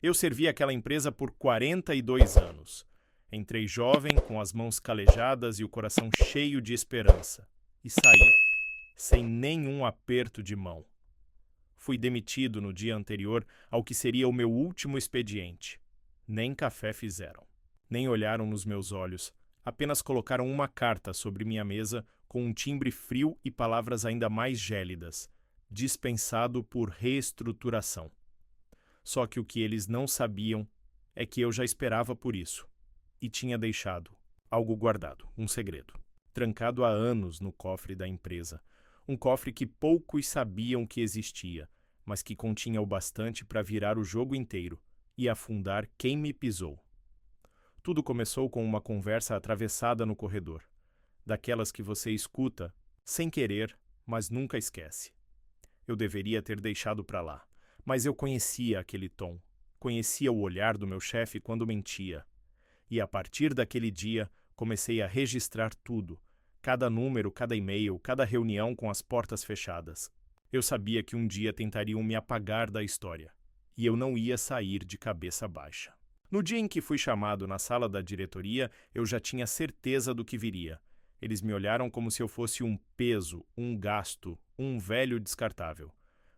Eu servi aquela empresa por 42 anos. Entrei jovem, com as mãos calejadas e o coração cheio de esperança. E saí, sem nenhum aperto de mão. Fui demitido no dia anterior ao que seria o meu último expediente. Nem café fizeram. Nem olharam nos meus olhos. Apenas colocaram uma carta sobre minha mesa com um timbre frio e palavras ainda mais gélidas. Dispensado por reestruturação. Só que o que eles não sabiam é que eu já esperava por isso. E tinha deixado algo guardado, um segredo. Trancado há anos no cofre da empresa. Um cofre que poucos sabiam que existia, mas que continha o bastante para virar o jogo inteiro e afundar quem me pisou. Tudo começou com uma conversa atravessada no corredor. Daquelas que você escuta, sem querer, mas nunca esquece. Eu deveria ter deixado para lá, mas eu conhecia aquele tom. Conhecia o olhar do meu chefe quando mentia. E a partir daquele dia, comecei a registrar tudo. Cada número, cada e-mail, cada reunião com as portas fechadas. Eu sabia que um dia tentariam me apagar da história. E eu não ia sair de cabeça baixa. No dia em que fui chamado na sala da diretoria, eu já tinha certeza do que viria. Eles me olharam como se eu fosse um peso, um gasto, um velho descartável.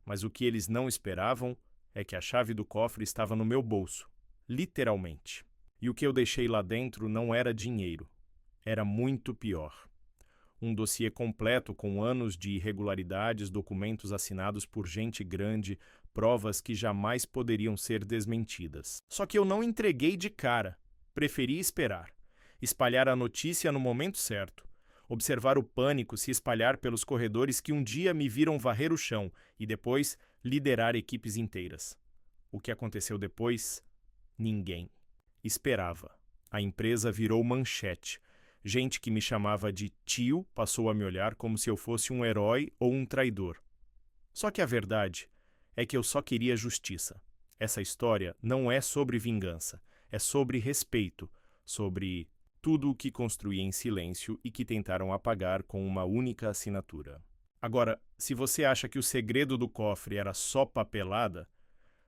Mas o que eles não esperavam é que a chave do cofre estava no meu bolso. Literalmente. E o que eu deixei lá dentro não era dinheiro. Era muito pior. Um dossiê completo com anos de irregularidades, documentos assinados por gente grande, provas que jamais poderiam ser desmentidas. Só que eu não entreguei de cara. Preferi esperar. Espalhar a notícia no momento certo. Observar o pânico se espalhar pelos corredores que um dia me viram varrer o chão e depois liderar equipes inteiras. O que aconteceu depois? Ninguém esperava. A empresa virou manchete. Gente que me chamava de tio passou a me olhar como se eu fosse um herói ou um traidor. Só que a verdade é que eu só queria justiça. Essa história não é sobre vingança, é sobre respeito, sobre tudo o que construí em silêncio e que tentaram apagar com uma única assinatura. Agora, se você acha que o segredo do cofre era só papelada,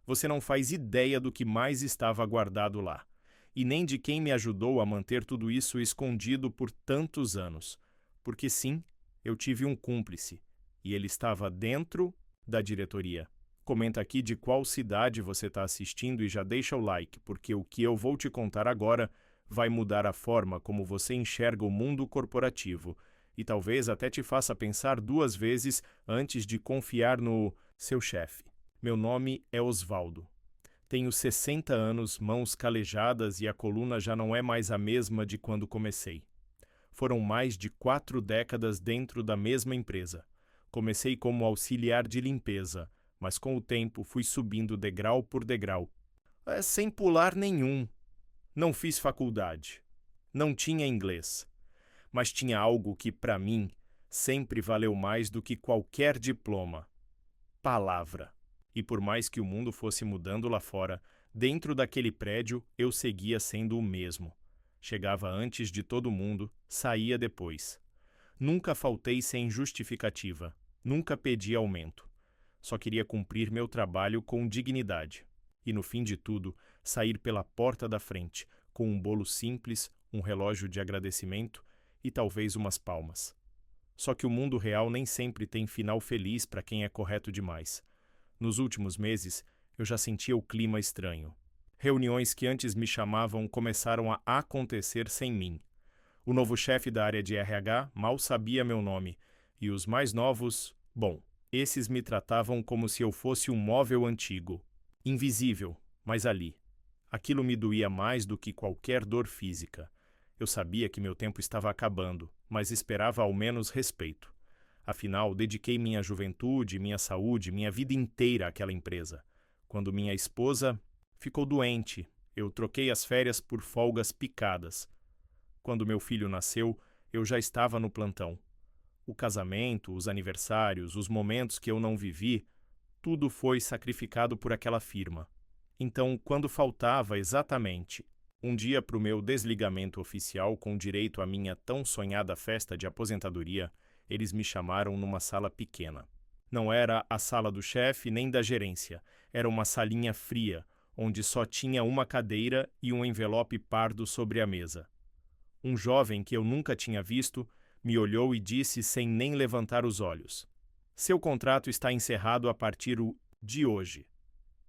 você não faz ideia do que mais estava guardado lá. E nem de quem me ajudou a manter tudo isso escondido por tantos anos. Porque sim, eu tive um cúmplice, e ele estava dentro da diretoria. Comenta aqui de qual cidade você está assistindo e já deixa o like, porque o que eu vou te contar agora vai mudar a forma como você enxerga o mundo corporativo, e talvez até te faça pensar 2 vezes antes de confiar no seu chefe. Meu nome é Osvaldo. Tenho 60 anos, mãos calejadas e a coluna já não é mais a mesma de quando comecei. Foram mais de 4 décadas dentro da mesma empresa. Comecei como auxiliar de limpeza, mas com o tempo fui subindo degrau por degrau. Sem pular nenhum. Não fiz faculdade. Não tinha inglês. Mas tinha algo que, para mim, sempre valeu mais do que qualquer diploma. Palavra. E por mais que o mundo fosse mudando lá fora, dentro daquele prédio eu seguia sendo o mesmo. Chegava antes de todo mundo, saía depois. Nunca faltei sem justificativa. Nunca pedi aumento. Só queria cumprir meu trabalho com dignidade. E no fim de tudo, sair pela porta da frente, com um bolo simples, um relógio de agradecimento e talvez umas palmas. Só que o mundo real nem sempre tem final feliz para quem é correto demais. Nos últimos meses, eu já sentia o clima estranho. Reuniões que antes me chamavam começaram a acontecer sem mim. O novo chefe da área de RH mal sabia meu nome, e os mais novos, bom, esses me tratavam como se eu fosse um móvel antigo. Invisível, mas ali. Aquilo me doía mais do que qualquer dor física. Eu sabia que meu tempo estava acabando, mas esperava ao menos respeito. Afinal, dediquei minha juventude, minha saúde, minha vida inteira àquela empresa. Quando minha esposa ficou doente, eu troquei as férias por folgas picadas. Quando meu filho nasceu, eu já estava no plantão. O casamento, os aniversários, os momentos que eu não vivi, tudo foi sacrificado por aquela firma. Então, quando faltava exatamente um dia para o meu desligamento oficial com direito à minha tão sonhada festa de aposentadoria, eles me chamaram numa sala pequena. Não era a sala do chefe nem da gerência, era uma salinha fria, onde só tinha uma cadeira e um envelope pardo sobre a mesa. Um jovem que eu nunca tinha visto me olhou e disse sem nem levantar os olhos: "Seu contrato está encerrado a partir de hoje."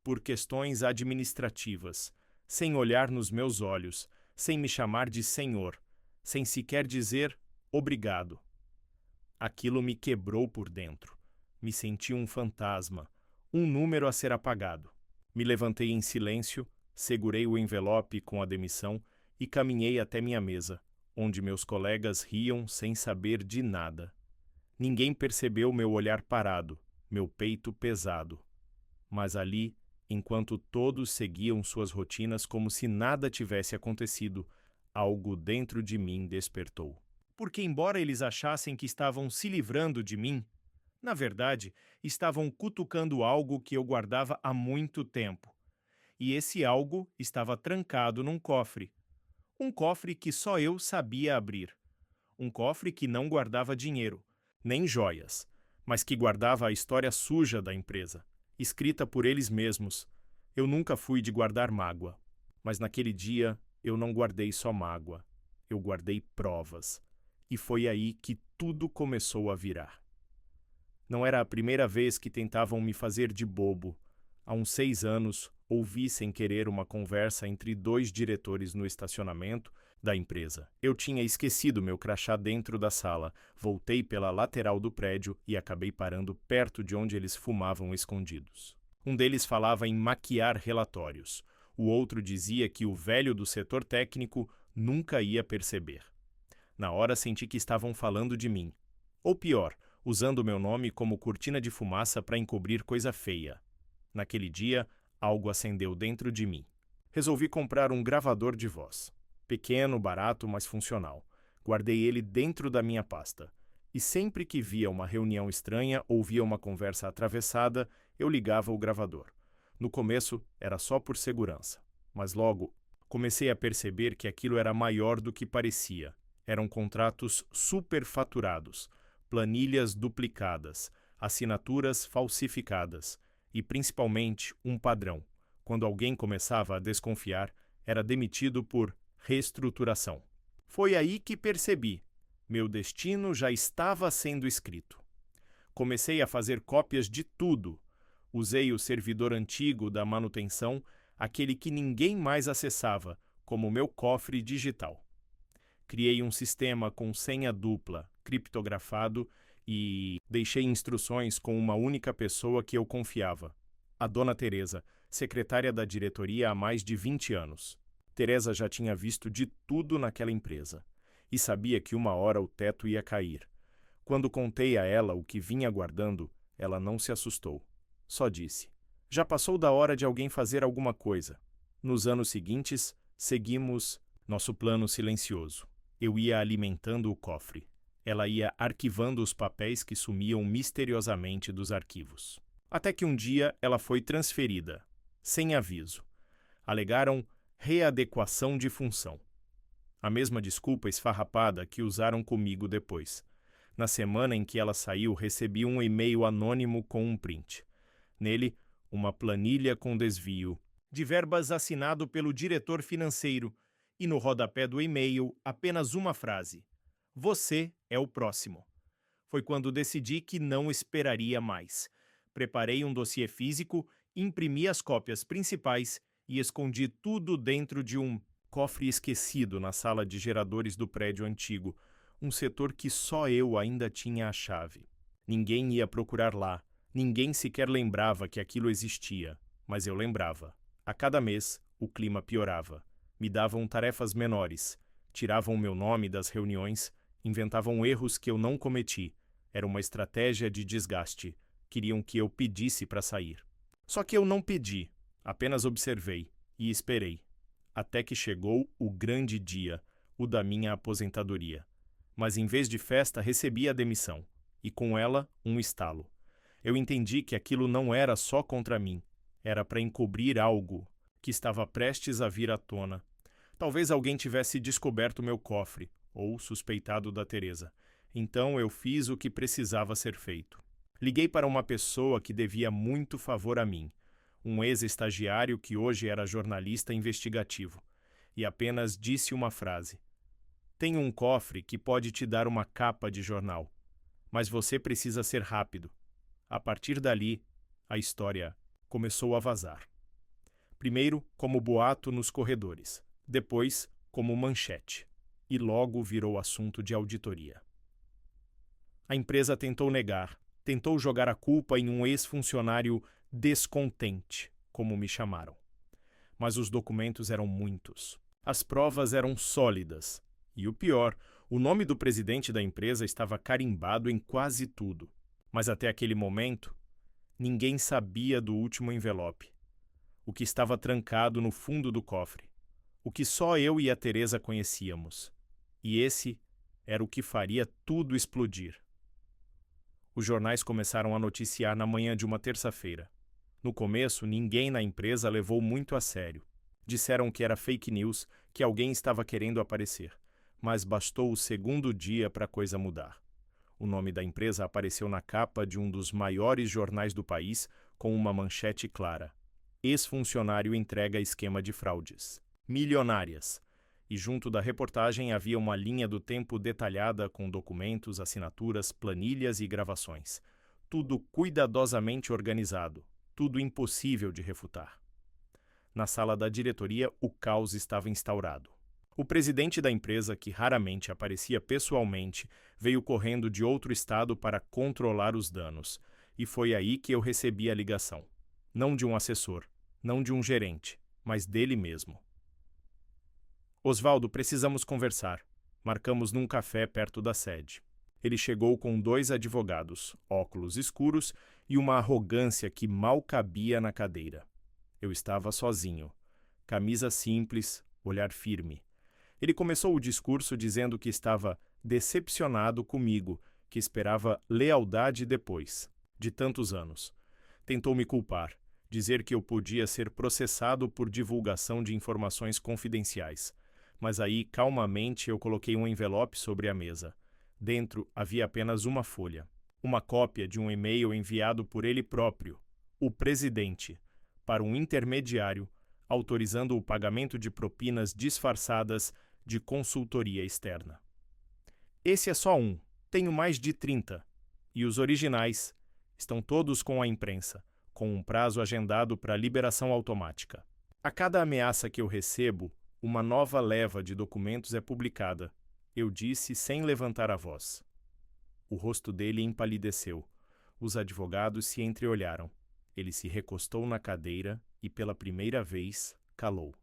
Por questões administrativas, sem olhar nos meus olhos, sem me chamar de senhor, sem sequer dizer obrigado. Aquilo me quebrou por dentro. Me senti um fantasma, um número a ser apagado. Me levantei em silêncio, segurei o envelope com a demissão e caminhei até minha mesa, onde meus colegas riam sem saber de nada. Ninguém percebeu meu olhar parado, meu peito pesado. Mas ali, enquanto todos seguiam suas rotinas como se nada tivesse acontecido, algo dentro de mim despertou. Porque, embora eles achassem que estavam se livrando de mim, na verdade, estavam cutucando algo que eu guardava há muito tempo. E esse algo estava trancado num cofre. Um cofre que só eu sabia abrir. Um cofre que não guardava dinheiro, nem joias, mas que guardava a história suja da empresa, escrita por eles mesmos. Eu nunca fui de guardar mágoa, mas naquele dia eu não guardei só mágoa, eu guardei provas. E foi aí que tudo começou a virar. Não era a primeira vez que tentavam me fazer de bobo. Há uns 6 anos, ouvi sem querer uma conversa entre 2 diretores no estacionamento da empresa. Eu tinha esquecido meu crachá dentro da sala, voltei pela lateral do prédio e acabei parando perto de onde eles fumavam escondidos. Um deles falava em maquiar relatórios. O outro dizia que o velho do setor técnico nunca ia perceber. Na hora senti que estavam falando de mim. Ou pior, usando meu nome como cortina de fumaça para encobrir coisa feia. Naquele dia, algo acendeu dentro de mim. Resolvi comprar um gravador de voz. Pequeno, barato, mas funcional. Guardei ele dentro da minha pasta. E sempre que via uma reunião estranha ou via uma conversa atravessada, eu ligava o gravador. No começo, era só por segurança. Mas logo, comecei a perceber que aquilo era maior do que parecia. Eram contratos superfaturados, planilhas duplicadas, assinaturas falsificadas e, principalmente, um padrão. Quando alguém começava a desconfiar, era demitido por reestruturação. Foi aí que percebi. Meu destino já estava sendo escrito. Comecei a fazer cópias de tudo. Usei o servidor antigo da manutenção, aquele que ninguém mais acessava, como meu cofre digital. Criei um sistema com senha dupla, criptografado, e deixei instruções com uma única pessoa que eu confiava, a Dona Teresa, secretária da diretoria há mais de 20 anos. Teresa já tinha visto de tudo naquela empresa e sabia que uma hora o teto ia cair. Quando contei a ela o que vinha aguardando, ela não se assustou. Só disse: "Já passou da hora de alguém fazer alguma coisa." Nos anos seguintes, seguimos nosso plano silencioso. Eu ia alimentando o cofre. Ela ia arquivando os papéis que sumiam misteriosamente dos arquivos. Até que um dia ela foi transferida, sem aviso. Alegaram readequação de função. A mesma desculpa esfarrapada que usaram comigo depois. Na semana em que ela saiu, recebi um e-mail anônimo com um print. Nele, uma planilha com desvio de verbas assinado pelo diretor financeiro e no rodapé do e-mail apenas uma frase: "Você é o próximo." Foi quando decidi que não esperaria mais. Preparei um dossiê físico, imprimi as cópias principais e escondi tudo dentro de um cofre esquecido na sala de geradores do prédio antigo, um setor que só eu ainda tinha a chave. Ninguém ia procurar lá, ninguém sequer lembrava que aquilo existia, mas eu lembrava. A cada mês, o clima piorava. Me davam tarefas menores, tiravam meu nome das reuniões, inventavam erros que eu não cometi. Era uma estratégia de desgaste. Queriam que eu pedisse para sair. Só que eu não pedi, apenas observei e esperei. Até que chegou o grande dia, o da minha aposentadoria. Mas em vez de festa, recebi a demissão. E com ela, um estalo. Eu entendi que aquilo não era só contra mim. Era para encobrir algo que estava prestes a vir à tona. Talvez alguém tivesse descoberto meu cofre, ou suspeitado da Teresa. Então eu fiz o que precisava ser feito. Liguei para uma pessoa que devia muito favor a mim. um ex-estagiário que hoje era jornalista investigativo, e apenas disse uma frase: "Tenho um cofre que pode te dar uma capa de jornal, mas você precisa ser rápido." A partir dali, a história começou a vazar. Primeiro, como boato nos corredores, depois, como manchete, e logo virou assunto de auditoria. A empresa tentou negar, tentou jogar a culpa em um ex-funcionário descontente, como me chamaram. Mas os documentos eram muitos. As provas eram sólidas. E o pior, o nome do presidente da empresa estava carimbado em quase tudo. Mas até aquele momento, ninguém sabia do último envelope. O que estava trancado no fundo do cofre. O que só eu e a Teresa conhecíamos. E esse era o que faria tudo explodir. Os jornais começaram a noticiar na manhã de uma terça-feira. No começo, ninguém na empresa levou muito a sério. Disseram que era fake news, que alguém estava querendo aparecer. Mas bastou o segundo dia para a coisa mudar. O nome da empresa apareceu na capa de um dos maiores jornais do país com uma manchete clara: "Ex-funcionário entrega esquema de fraudes milionárias." E junto da reportagem havia uma linha do tempo detalhada com documentos, assinaturas, planilhas e gravações. Tudo cuidadosamente organizado, tudo impossível de refutar. Na sala da diretoria, o caos estava instaurado. O presidente da empresa, que raramente aparecia pessoalmente, veio correndo de outro estado para controlar os danos. E foi aí que eu recebi a ligação. Não de um assessor, não de um gerente, mas dele mesmo. "Osvaldo, precisamos conversar." Marcamos num café perto da sede. Ele chegou com 2 advogados, óculos escuros e uma arrogância que mal cabia na cadeira. Eu estava sozinho. Camisa simples, olhar firme. Ele começou o discurso dizendo que estava decepcionado comigo, que esperava lealdade depois de tantos anos. Tentou me culpar, dizer que eu podia ser processado por divulgação de informações confidenciais. Mas aí, calmamente, eu coloquei um envelope sobre a mesa. Dentro havia apenas uma folha. Uma cópia de um e-mail enviado por ele próprio, o presidente, para um intermediário, autorizando o pagamento de propinas disfarçadas de consultoria externa. "Esse é só um. Tenho mais de 30. E os originais estão todos com a imprensa, com um prazo agendado para liberação automática. A cada ameaça que eu recebo, uma nova leva de documentos é publicada." Eu disse sem levantar a voz. O rosto dele empalideceu. Os advogados se entreolharam. Ele se recostou na cadeira e, pela primeira vez, calou.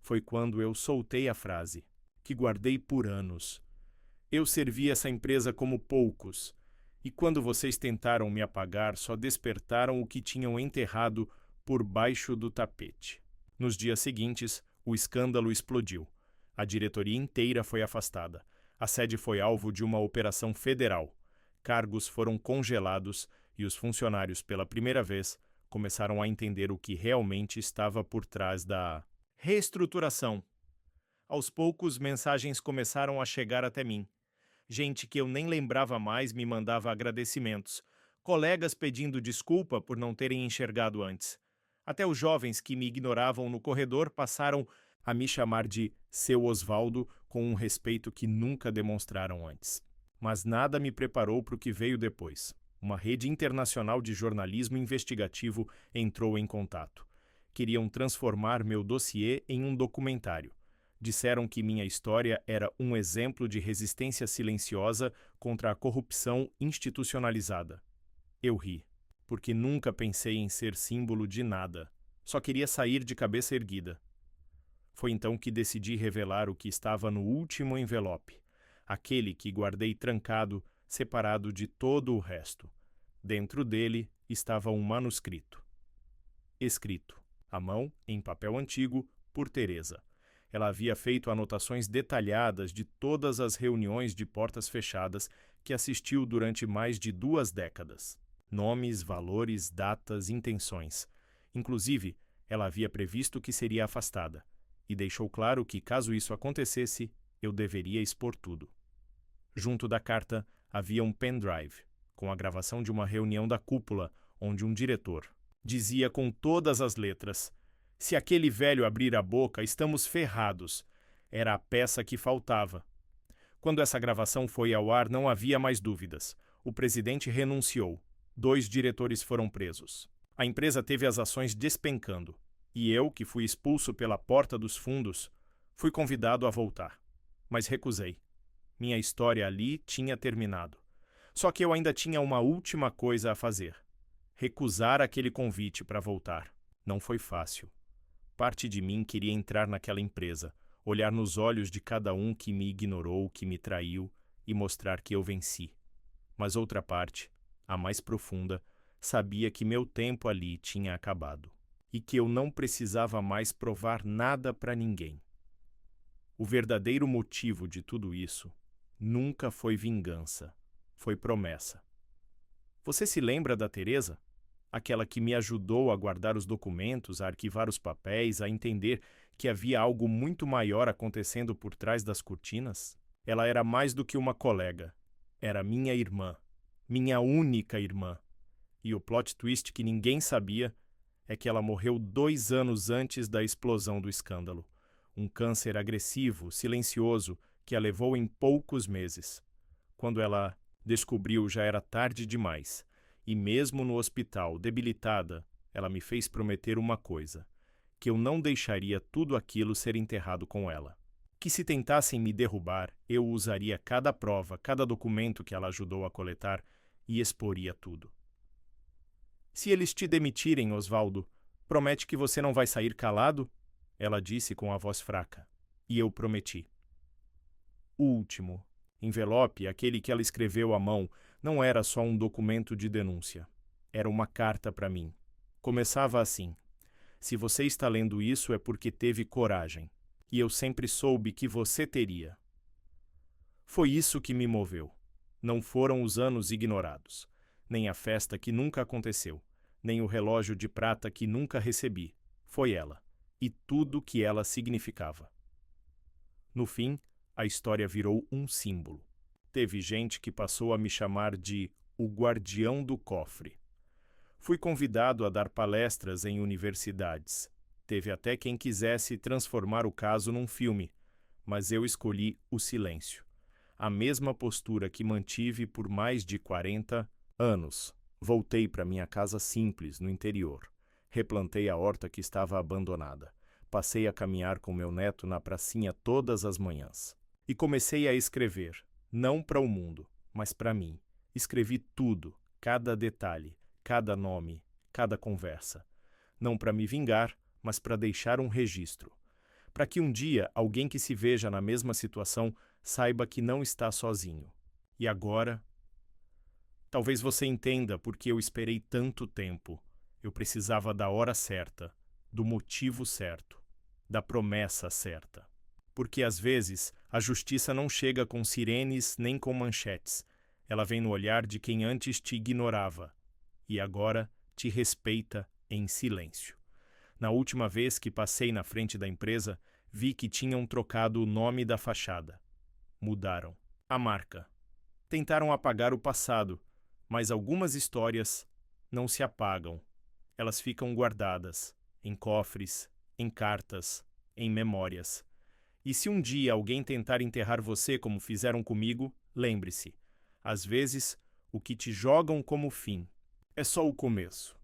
Foi quando eu soltei a frase, que guardei por anos. "Eu servi essa empresa como poucos, e quando vocês tentaram me apagar, só despertaram o que tinham enterrado por baixo do tapete." Nos dias seguintes, o escândalo explodiu. A diretoria inteira foi afastada. A sede foi alvo de uma operação federal. Cargos foram congelados e os funcionários, pela primeira vez, começaram a entender o que realmente estava por trás da reestruturação. Aos poucos, mensagens começaram a chegar até mim. Gente que eu nem lembrava mais me mandava agradecimentos. Colegas pedindo desculpa por não terem enxergado antes. Até os jovens que me ignoravam no corredor passaram a me chamar de "Seu Osvaldo" com um respeito que nunca demonstraram antes. Mas nada me preparou para o que veio depois. Uma rede internacional de jornalismo investigativo entrou em contato. Queriam transformar meu dossiê em um documentário. Disseram que minha história era um exemplo de resistência silenciosa contra a corrupção institucionalizada. Eu ri, porque nunca pensei em ser símbolo de nada. Só queria sair de cabeça erguida. Foi então que decidi revelar o que estava no último envelope, aquele que guardei trancado, separado de todo o resto. Dentro dele estava um manuscrito. Escrito, à mão, em papel antigo, por Teresa. Ela havia feito anotações detalhadas de todas as reuniões de portas fechadas que assistiu durante mais de 2 décadas. Nomes, valores, datas, intenções. Inclusive, ela havia previsto que seria afastada, e deixou claro que, caso isso acontecesse, eu deveria expor tudo. Junto da carta havia um pendrive, com a gravação de uma reunião da cúpula, onde um diretor, Dizia com todas as letras: se aquele velho abrir a boca, estamos ferrados. Era a peça que faltava. Quando essa gravação foi ao ar, não havia mais dúvidas. O presidente renunciou. 2 diretores foram presos. A empresa teve as ações despencando. E eu, que fui expulso pela porta dos fundos, fui convidado a voltar. Mas recusei. Minha história ali tinha terminado. Só que eu ainda tinha uma última coisa a fazer: recusar aquele convite para voltar. Não foi fácil. Parte de mim queria entrar naquela empresa, olhar nos olhos de cada um que me ignorou, que me traiu, e mostrar que eu venci. Mas outra parte, a mais profunda, sabia que meu tempo ali tinha acabado e que eu não precisava mais provar nada para ninguém. O verdadeiro motivo de tudo isso nunca foi vingança, foi promessa. Você se lembra da Teresa? Aquela que me ajudou a guardar os documentos, a arquivar os papéis, a entender que havia algo muito maior acontecendo por trás das cortinas? Ela era mais do que uma colega. Era minha irmã, minha única irmã. E o plot twist que ninguém sabia é que ela morreu 2 anos antes da explosão do escândalo. Um câncer agressivo, silencioso, que a levou em poucos meses. Quando ela descobriu, já era tarde demais. E mesmo no hospital, debilitada, ela me fez prometer uma coisa: que eu não deixaria tudo aquilo ser enterrado com ela. Que se tentassem me derrubar, eu usaria cada prova, cada documento que ela ajudou a coletar e exporia tudo. Se eles te demitirem, Osvaldo, promete que você não vai sair calado? Ela disse com a voz fraca. E eu prometi. O último envelope, aquele que ela escreveu à mão, não era só um documento de denúncia. Era uma carta para mim. Começava assim: se você está lendo isso é porque teve coragem. E eu sempre soube que você teria. Foi isso que me moveu. Não foram os anos ignorados, nem a festa que nunca aconteceu, nem o relógio de prata que nunca recebi. Foi ela, e tudo que ela significava. No fim, a história virou um símbolo. Teve gente que passou a me chamar de o guardião do cofre. Fui convidado a dar palestras em universidades. Teve até quem quisesse transformar o caso num filme, mas eu escolhi o silêncio. A mesma postura que mantive por mais de 40 anos. Voltei para minha casa simples, no interior. Replantei a horta que estava abandonada. Passei a caminhar com meu neto na pracinha todas as manhãs. E comecei a escrever, não para o mundo, mas para mim. Escrevi tudo, cada detalhe, cada nome, cada conversa. Não para me vingar, mas para deixar um registro. Para que um dia alguém que se veja na mesma situação saiba que não está sozinho. E agora? Talvez você entenda por que eu esperei tanto tempo. Eu precisava da hora certa, do motivo certo, da promessa certa. Porque às vezes a justiça não chega com sirenes nem com manchetes. Ela vem no olhar de quem antes te ignorava e agora te respeita em silêncio. Na última vez que passei na frente da empresa, vi que tinham trocado o nome da fachada. Mudaram a marca. Tentaram apagar o passado, mas algumas histórias não se apagam. Elas ficam guardadas em cofres, em cartas, em memórias. E se um dia alguém tentar enterrar você como fizeram comigo, lembre-se, às vezes o que te jogam como fim é só o começo.